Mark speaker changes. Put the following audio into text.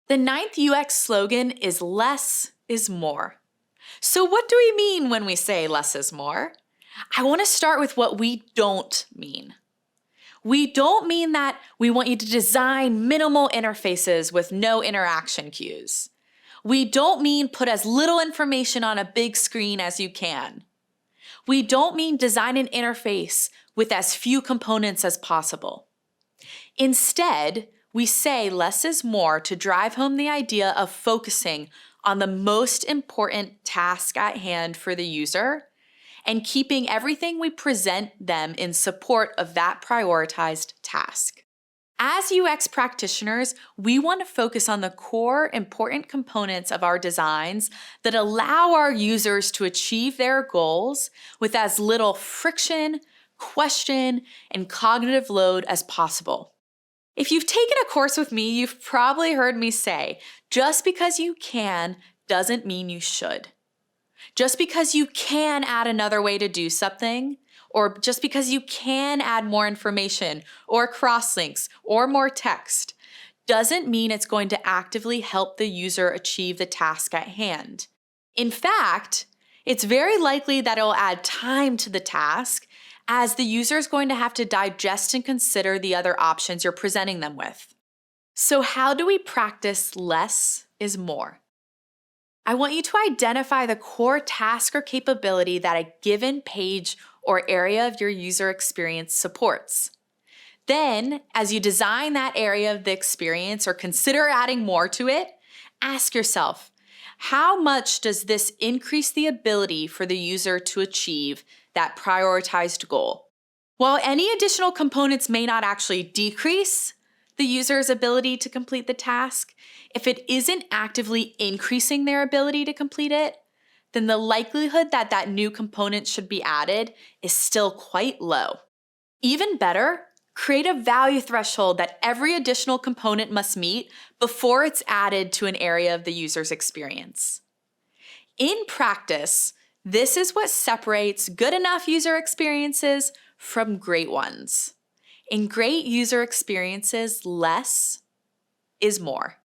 Speaker 1: The ninth UX slogan is less is more. So what do we mean when we say less is more? I want to start with what we don't mean. We don't mean that we want you to design minimal interfaces with no interaction cues. We don't mean put as little information on a big screen as you can. We don't mean design an interface with as few components as possible. Instead, we say less is more to drive home the idea of focusing on the most important task at hand for the user and keeping everything we present them in support of that prioritized task. As UX practitioners, we want to focus on the core important components of our designs that allow our users to achieve their goals with as little friction, question, and cognitive load as possible. If you've taken a course with me, you've probably heard me say, just because you can doesn't mean you should. Just because you can add another way to do something, or just because you can add more information or crosslinks or more text, doesn't mean it's going to actively help the user achieve the task at hand. In fact, it's very likely that it'll add time to the task as the user is going to have to digest and consider the other options you're presenting them with. So how do we practice less is more? I want you to identify the core task or capability that a given page or area of your user experience supports. Then, as you design that area of the experience or consider adding more to it, ask yourself, how much does this increase the ability for the user to achieve that prioritized goal? While any additional components may not actually decrease the user's ability to complete the task, if it isn't actively increasing their ability to complete it, then the likelihood that that new component should be added is still quite low. Even better, create a value threshold that every additional component must meet before it's added to an area of the user's experience. In practice, this is what separates good enough user experiences from great ones. In great user experiences, less is more.